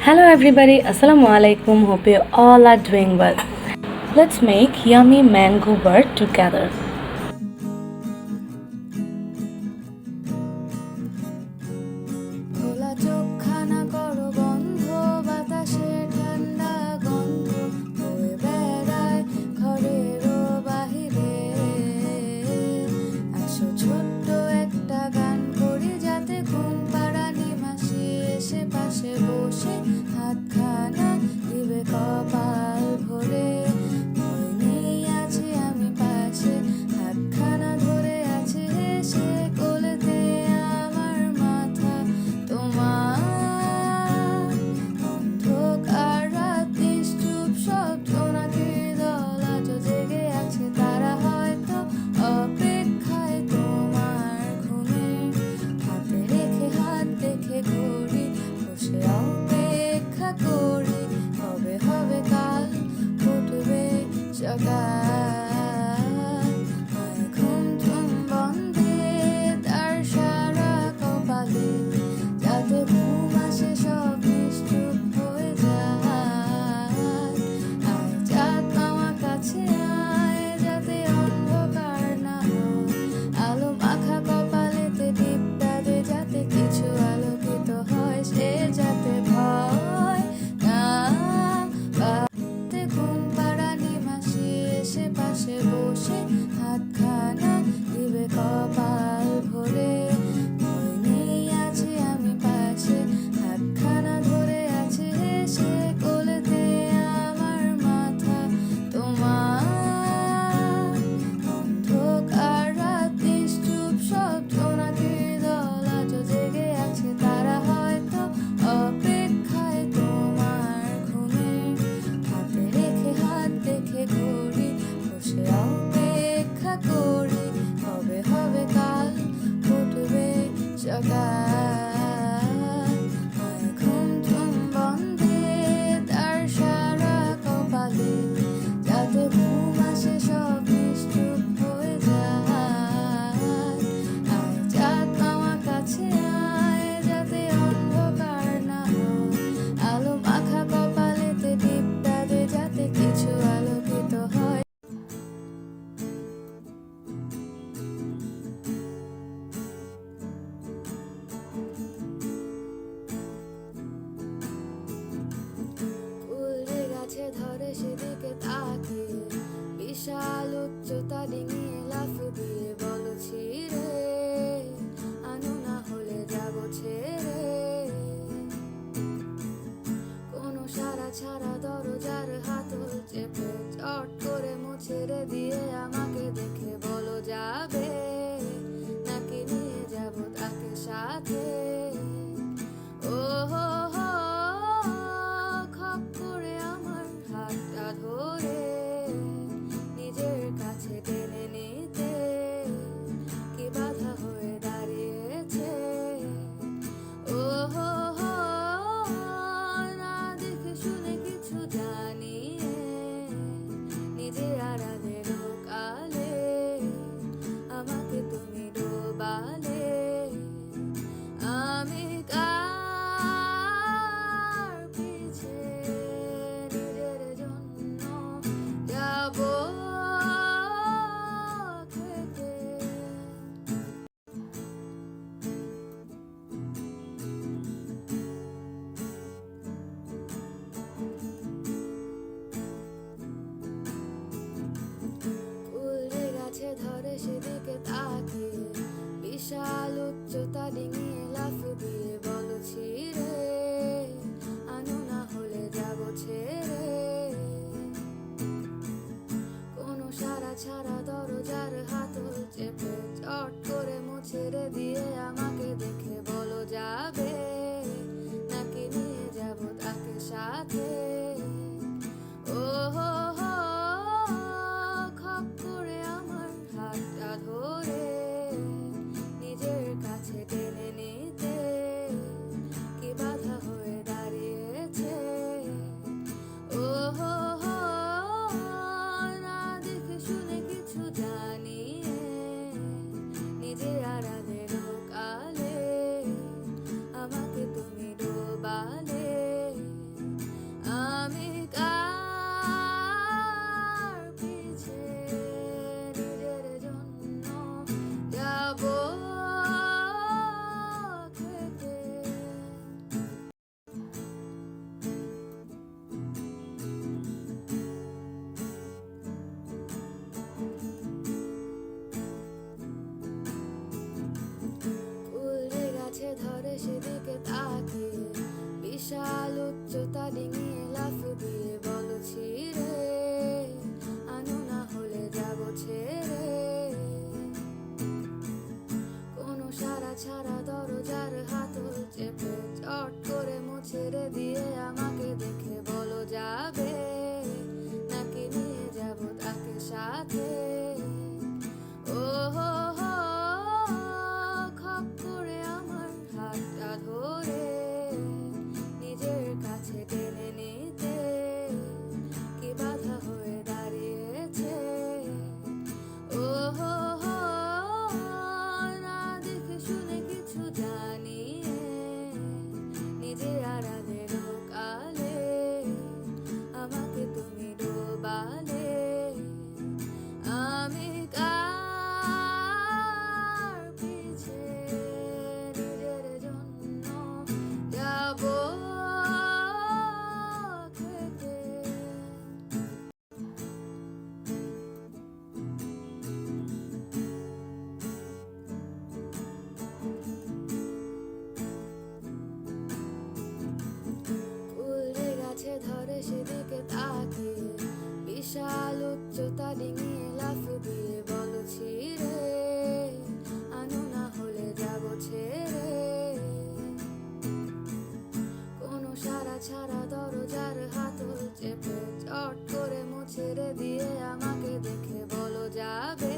Hello everybody, Assalamu alaikum. Hope you all are doing well. Let's make yummy mango bird together. খোলা চোখখানা করো বন্ধ, বাতাসে ঠান্ডা গন্ধ বয়ে বেড়ায় ঘরেরও বাহিরে। আসো ছোট্ট একটা গান করি, যাতে ঘুম পাড়ানি মাসি এসে পাশে বসে হাতখানা দিবে কপাল ভরে। ভয় নেই, আছি আমি পাশে, হাতখানা ধরে আছে হেসে কোলেতে আমার মাথা তোমার। অন্ধকার রাত নিশ্চুপ, সব জোনাকির দল আজ জেগে আছে, তারা হয়তো অপেক্ষায় তোমার ঘুমের। হাতে রেখে হাত দেখে ঘড়ি, বসে অপেক্ষা করি, হবে হবে কাল, ফুটবে সকাল। ঘুম টুম বন্ধে তার সারা কপালে, যাতে ঘুম আসে সব নিশ্চুপ হয়ে যায়। আয় চাঁদ মামা কাছে আয়, যাতে অন্ধকার না হয়, আলো মাখা কপালেতে টিপটা দে, যাতে কিছু আলোকিত হয়, সে যাতে ভয় না পায়। ঘুম পাড়ানি মাসি এসে পাশে বসে হাতখানা দিবে কপাল ভরে। ভয় নেই, আছি আমি পাশে, হাতখানা ধরে আছে হেসে কোলেতে আমার মাথা তোমার। অন্ধকার রাত নিশ্চুপ, সব জোনাকির দল আজ জেগে আছে, তারা হয়তো অপেক্ষায় তোমার ঘুমের। হাতে রেখে হাত দেখে ঘড়ি, বসে অপেক্ষা করি, হবে হবে কাল, ফুটবে সকাল। ঘুম টুম বন্ধে তার সারা কপালে, যাতে ঘুম আসে সব নিশ্চুপ হয়ে যায়। আয় চাঁদ মামা কাছে আয়, যাতে অন্ধকার না হয়, আলো মাখা কপালেতে টিপটা দে, যাতে কিছু আলোকিত হয়। ফুল যে গাছে ধরে সেদিকে তাকিয়ে, বিশাল উচ্চতা ডিঙিয়ে লাফ দিয়ে বলো ছিঁড়ে, আনু না হলে যাবো ছেড়ে। কোনো সারা ছাড়া দরজার হাতল চেপে চট করে মুছেড়ে দিয়ে আমাকে দেখে বলো যাবে, নাকি নিয়ে যাব তাকে সাথে। ও হো হো, খপ করে আমার হাতটা ধরে নিজের কাছে টেনে নিতে কি বাধা হয়ে দাঁড়িয়েছে। ও হো হো, না দেখে শুনে কিছু জানিয়ে নিজের আড়ালের কালে আমার ছেড়ে দিয়ে আমাকে দেখে বলো যাবে নাকি নিয়ে যাব তাকে সাথে। ও হো হো, খপ করে আমার হাতটা ধরে নিজের কাছে টেনে নিতে কি বাধা হয়ে দাঁড়িয়েছে। ও হো হো, না দেখে শুনে কিছু জানিয়ে নিজে আড়ালে কালে আমাকে তুমি ডোবালে। আমি কার পিছে নিজের জন্য যাব খেতে। ফুলরে গাছে ধরে সেদিকে তাকিয়ে বিশাল উচ্চতা ডিঙিয়ে লাফ দিয়ে বলো ছিঁড়ে আনো না হলে যাব ছেড়ে। কোনো সারা ছাড়া দরজার হাতল চেপে চট করে মুছেড়ে দিয়ে আমাকে দেখে বলো যাবে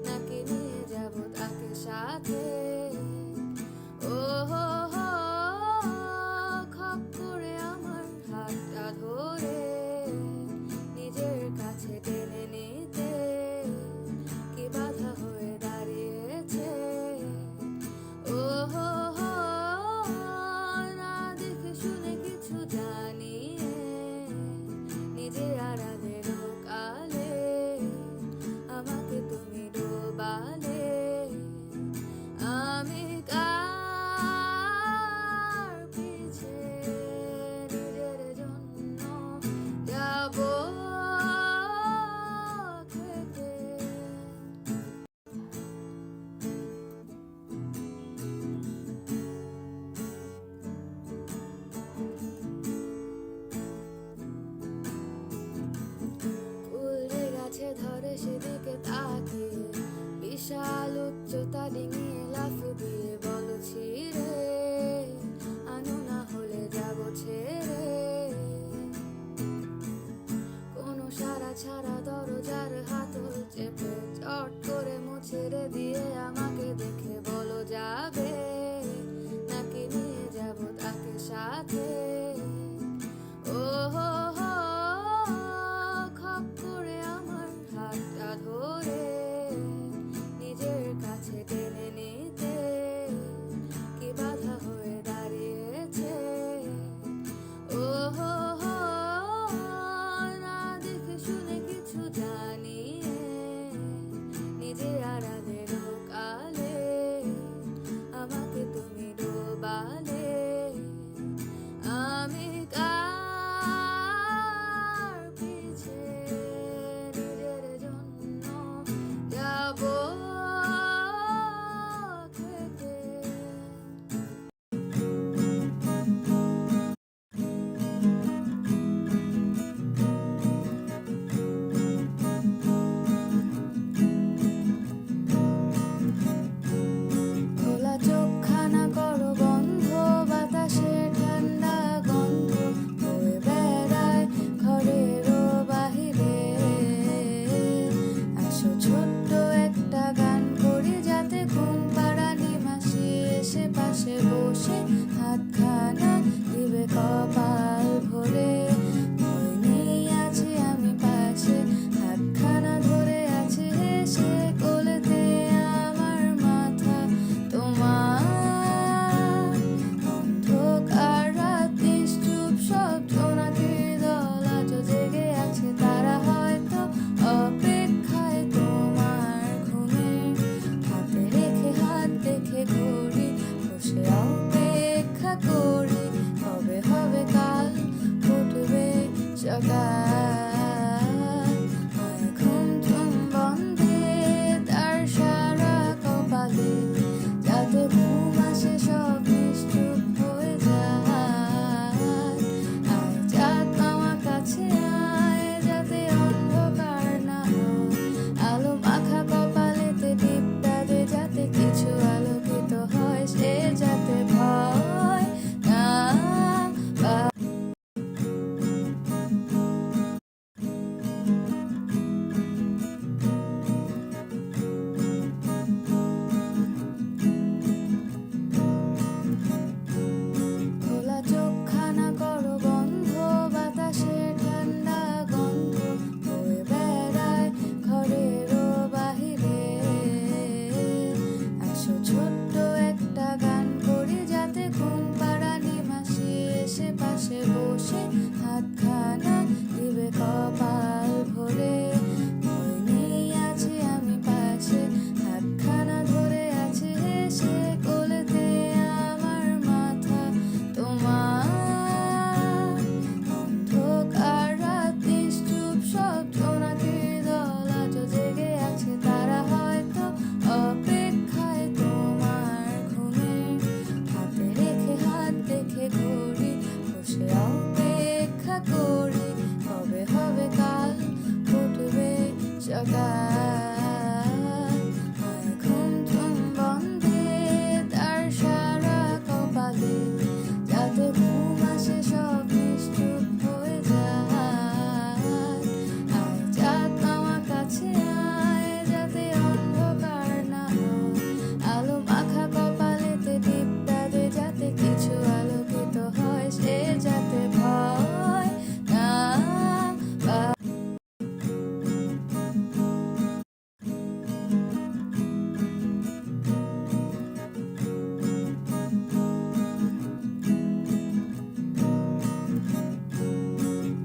নাকি নিয়ে যাব তাকে সাথে। ও হো হো, খপ করে আমার হাতটা ধরে নিজের কাছে টেনে নিতে কি বাধা হয়ে দাঁড়িয়েছে। ও হো হো, না দেখে শুনে কিছু জানিয়ে নিজে আড়ালে কালে আমাকে তুমি ডোবালে। আমি কার পিছে নিজের জন্য যাব খেতে। ফুলরে গাছে ধরে সেদিকে তাকিয়ে বিশাল উচ্চতা ডিঙিয়ে লাফ দিয়ে বলো ছিঁড়ে আনো না হলে যাব ছেড়ে। কোনো সারা ছাড়া দরজার হাতল চেপে চট করে মুছেড়ে দিয়ে আমাকে দেখে বলো যাবে নাকি নিয়ে যাব তাকে সাথে। ও হো হো, খপ করে আমার হাতটা ধরে নিজের কাছে টেনে নিতে কি বাধা হয়ে দাঁড়িয়েছে। ও হো হো, না দেখে শুনে কিছু জানিয়ে নিজে আড়ালে কালে আমাকে তুমি ডোবালে। বসে হাতখানা দিবে কপাল ভরে ভয় নেই আছি আমি পাশে হাতখানা ধরে আছে হেসে কোলেতে আমার মাথা তোমার অন্ধকার রাত নিশ্চুপ সব জোনাকির দল আজও জেগে আছে তারা হয়তো অপেক্ষায় তোমার ঘুমের হাতে রেখে হাত দেখে ঘুরি বসে অপেক্ষা করি কবে হবে কাল ফুটবে সকাল ঘুম ঝুম বন্ধে তার সারা কপালে যাতে ঘুম আসে সব নিশ্চুপ হয়ে যায় আয় চাঁদ মামা কাছে আয় যাতে অন্ধকার না হয় আলো মাখা কপালেতে টিপটা দে যাতে কিছু আলোকিত হয় সে যাতে ভয় না পায়।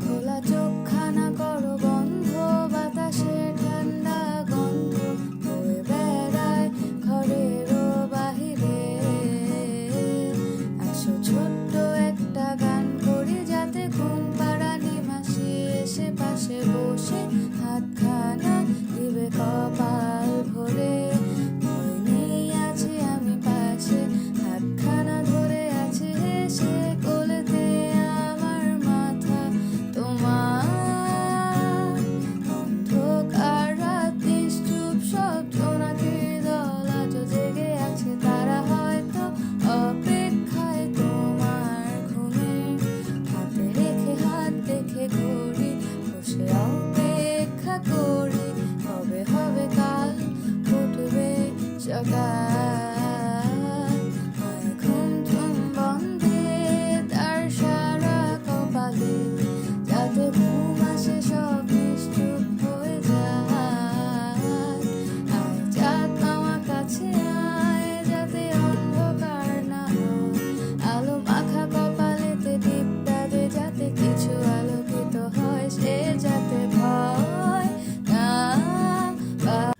খোলা চোখখানা করো বন্ধ বাতাসে ঠান্ডা গন্ধ বয়ে বেড়ায় ঘরেরও বাহিরে আসো ছোট্ট একটা গান করি যাতে ঘুম পাড়ানি মাসি এসে পাশে বসে হাতখানা দিবে কপাল ভরে ভয় নেই আছি আমি পাশে হাতখানা ধরে আছে হেসে কোলেতে আমার মাথা তোমার অন্ধকার রাত নিশ্চুপ সব জোনাকির দল আজও জেগে আছে তারা হয়তো অপেক্ষায় তোমার ঘুমের হাতে রেখে হাত দেখে ঘুরি বসে অপেক্ষা করি কবে হবে কাল ফুটবে সকাল ঘুম ঝুম বন্ধে তার সারা কপালে যাতে ঘুম আসে সব নিশ্চুপ হয়ে যায় আয় চাঁদ মামা কাছে আয় যাতে অন্ধকার না হয় আলো মাখা কপালেতে টিপটা দে যাতে কিছু আলোকিত হয় সে যাতে ভয় না পায়।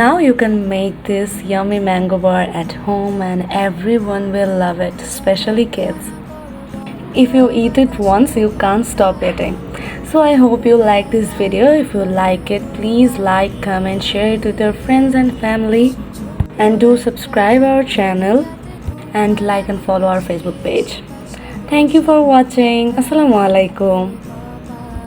Now you can make this yummy mango bar at home and everyone will love it, especially kids. If you eat it once, you can't stop eating. So I hope you like this video. If you like it, please like, comment, share it with your friends and family. And do subscribe our channel and like and follow our Facebook page. Thank you for watching. Assalamualaikum.